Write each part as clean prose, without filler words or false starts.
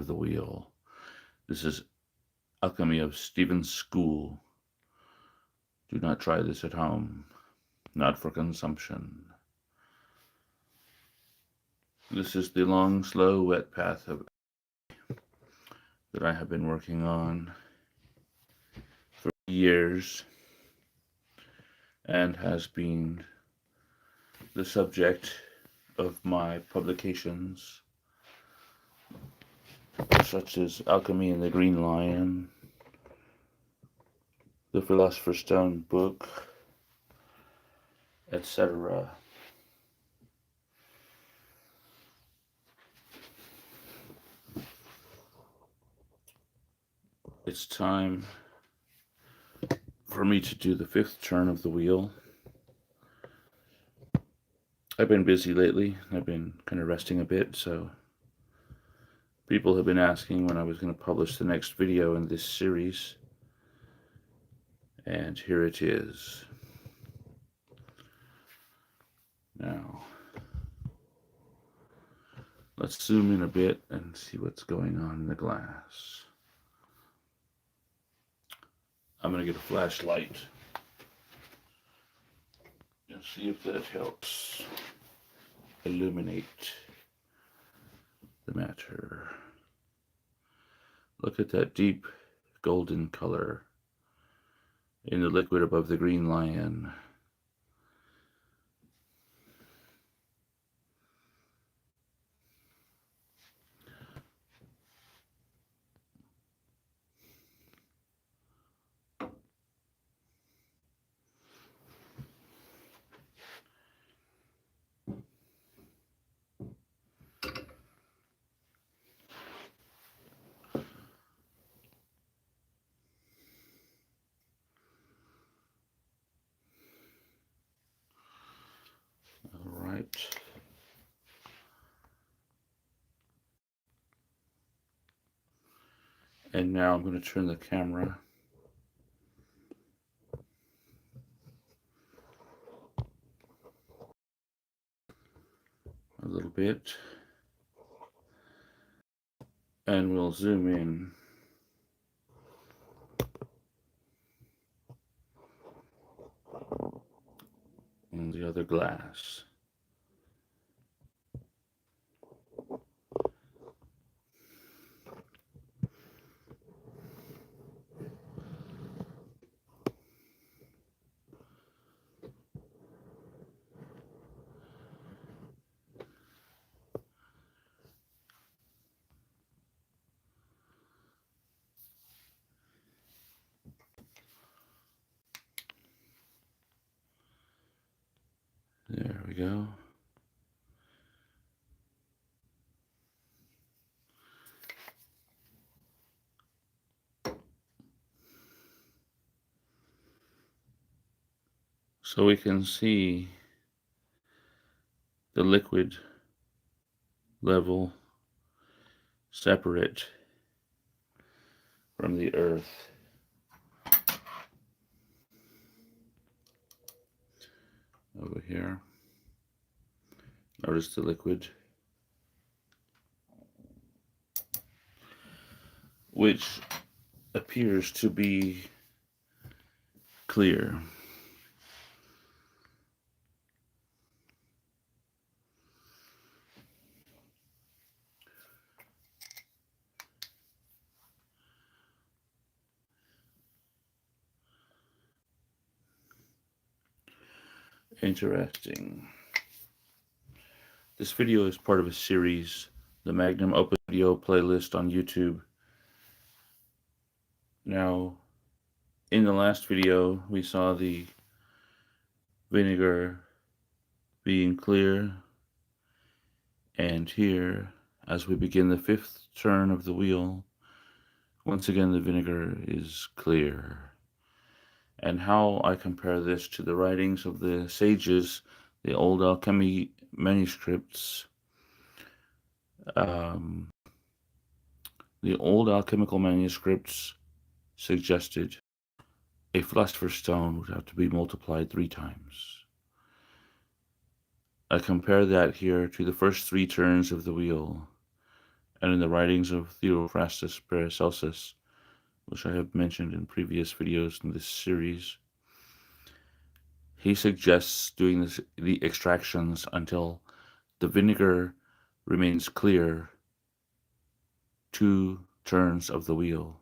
of the wheel. This is Alchemy of Steven School. Do not try this at home, not for consumption. This is the long, slow, wet path that I have been working on for years and has been the subject of my publications, such as Alchemy and the Green Lion, the Philosopher's Stone book, etc. It's time for me to do the 5th turn of the wheel. I've been busy lately. I've been kind of resting a bit, so people have been asking when I was going to publish the next video in this series, and here it is. Now, let's zoom in a bit and see what's going on in the glass. I'm going to get a flashlight and see if that helps illuminate the matter. Look at that deep golden color in the liquid above the green lion. And now I'm going to turn the camera a little bit, and we'll zoom in on the other glass. There we go. So we can see the liquid level separate from the earth. Over here, notice the liquid, which appears to be clear. Interesting. This video is part of a series, the Magnum Opus video playlist on YouTube. Now, in the last video, we saw the vinegar being clear, and here, as we begin the 5th turn of the wheel, once again the vinegar is clear. And how I compare this to the writings of the sages, the old alchemy manuscripts. The old alchemical manuscripts suggested a philosopher's stone would have to be multiplied 3 times. I compare that here to the first 3 turns of the wheel, and in the writings of Theophrastus Paracelsus, which I have mentioned in previous videos in this series, he suggests doing the extractions until the vinegar remains clear 2 turns of the wheel.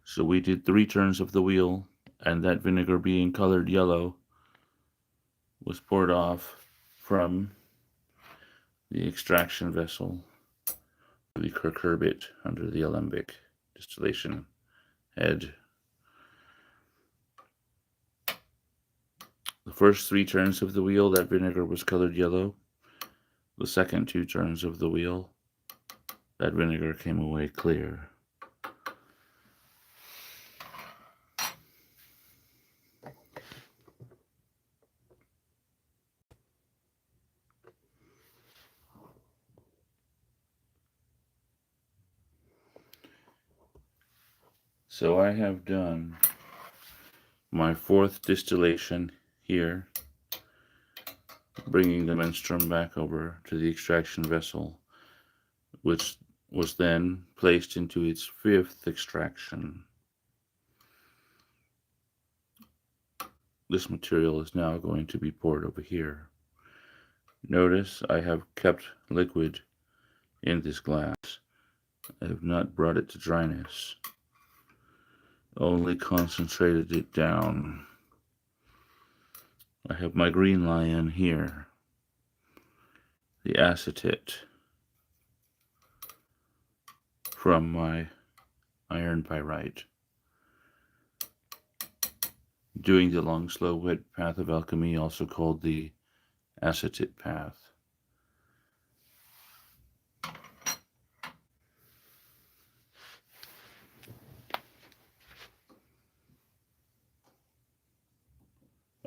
So we did 3 turns of the wheel, and that vinegar being colored yellow was poured off from the extraction vessel to the cucurbit under the alembic distillation head. The first 3 turns of the wheel, that vinegar was colored yellow. The second 2 turns of the wheel, that vinegar came away clear. So I have done my 4th distillation here, bringing the menstruum back over to the extraction vessel, which was then placed into its 5th extraction. This material is now going to be poured over here. Notice I have kept liquid in this glass. I have not brought it to dryness, only concentrated it down. I have my green lion here, the acetate from my iron pyrite, doing the long, slow, wet path of alchemy, also called the acetate path.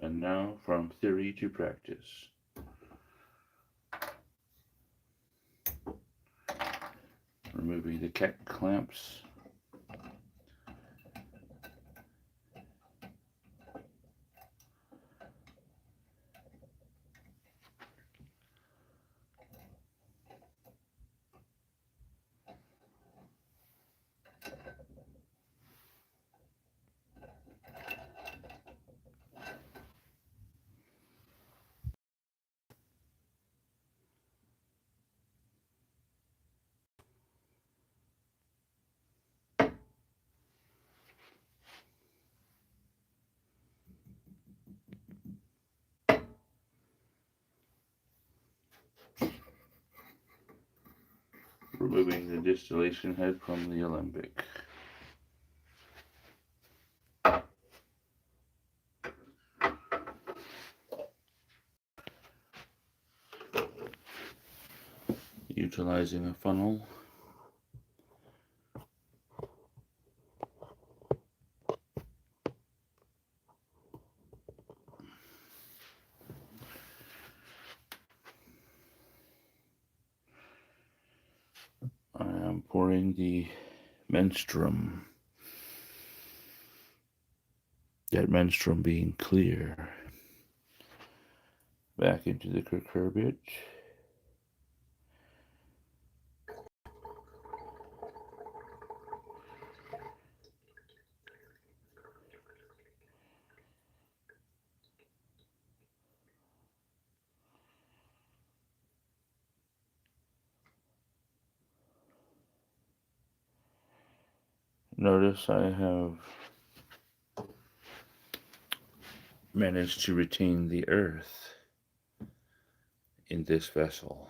And now from theory to practice. Removing the keck clamps. Removing the distillation head from the alembic. Utilizing a funnel, I am pouring the menstruum, that menstruum being clear, back into the cucurbit. Notice I have managed to retain the earth in this vessel.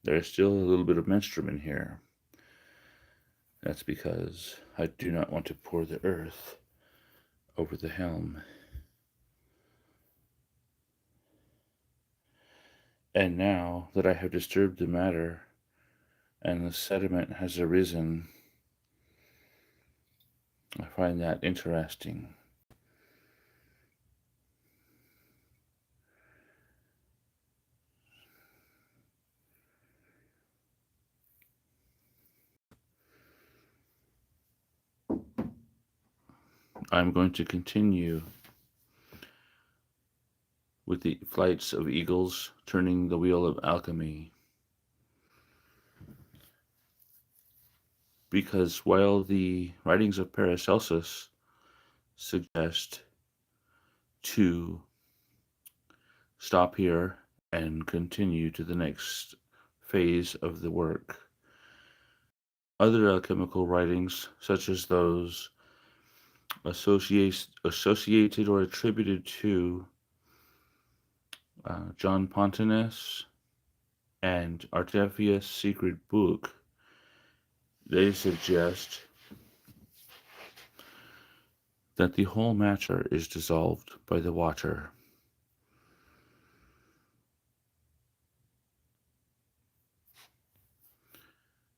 There's still a little bit of menstruum in here. That's because I do not want to pour the earth over the helm. And now that I have disturbed the matter and the sediment has arisen, I find that interesting. I'm going to continue with the flights of eagles turning the wheel of alchemy. Because while the writings of Paracelsus suggest to stop here and continue to the next phase of the work, other alchemical writings, such as those associated or attributed to John Pontanus and Artemius' secret book, they suggest that the whole matter is dissolved by the water.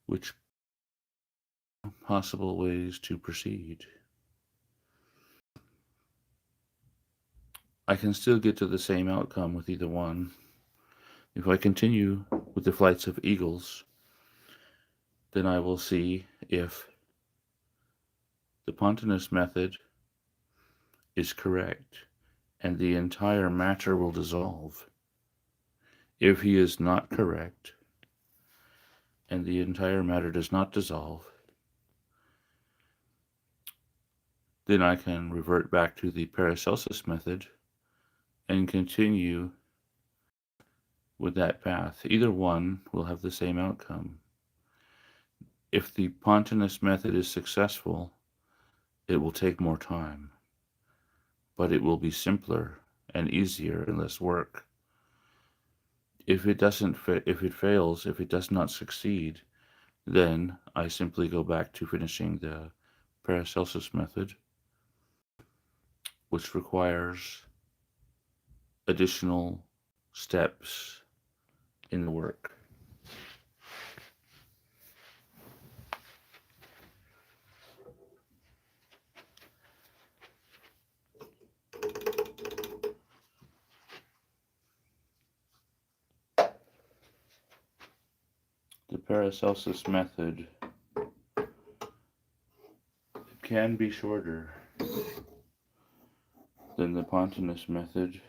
Which possible ways to proceed? I can still get to the same outcome with either one. If I continue with the flights of eagles, then I will see if the Pontanus method is correct and the entire matter will dissolve. If he is not correct and the entire matter does not dissolve, then I can revert back to the Paracelsus method and continue with that path. Either one will have the same outcome. If the Pontanus method is successful, it will take more time, but it will be simpler and easier and less work. If it fails, if it does not succeed, then I simply go back to finishing the Paracelsus method, which requires additional steps in the work. The Paracelsus method can be shorter than the Pontanus method,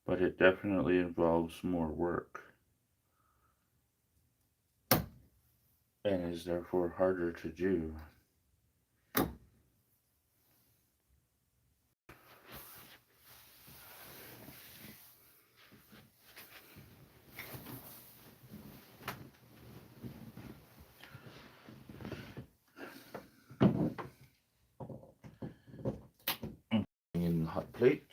but it definitely involves more work and is therefore harder to do. In the hot plate.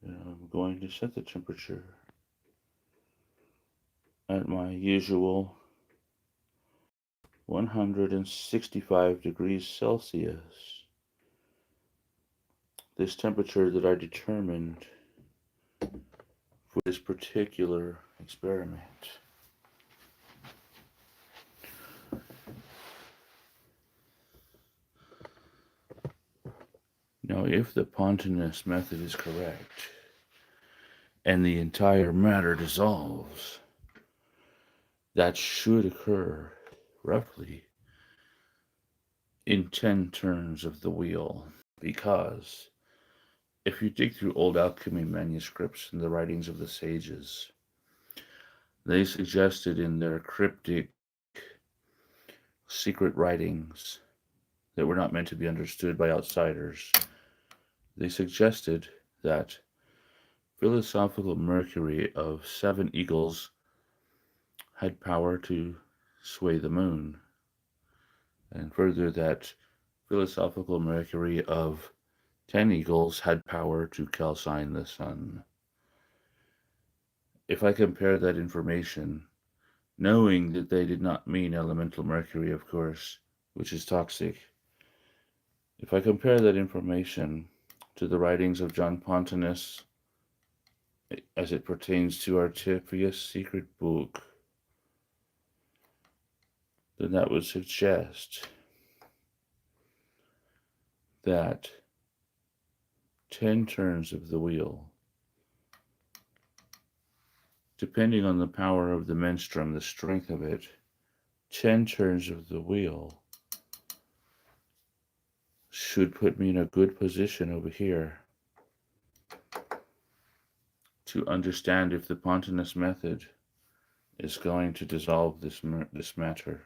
I'm going to set the temperature at my usual 165 degrees Celsius. This temperature that I determined for this particular experiment. Now, if the Pontanus method is correct, and the entire matter dissolves, that should occur roughly in 10 turns of the wheel, because if you dig through old alchemy manuscripts and the writings of the sages, they suggested in their cryptic secret writings that were not meant to be understood by outsiders, they suggested that philosophical Mercury of 7 eagles had power to sway the moon, and further that philosophical Mercury of 10 eagles had power to calcine the sun. If I compare that information, knowing that they did not mean elemental mercury, of course, which is toxic, if I compare that information to the writings of John Pontanus as it pertains to Artemius' secret book, then that would suggest that 10 turns of the wheel Depending on the power of the menstruum, the strength of it, 10 turns of the wheel should put me in a good position over here to understand if the Pontinus method is going to dissolve this matter.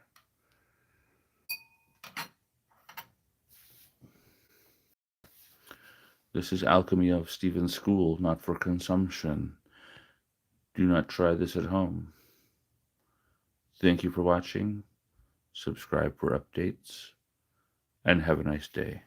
This is Alchemy of Steven School, not for consumption. Do not try this at home. Thank you for watching. Subscribe for updates, and have a nice day.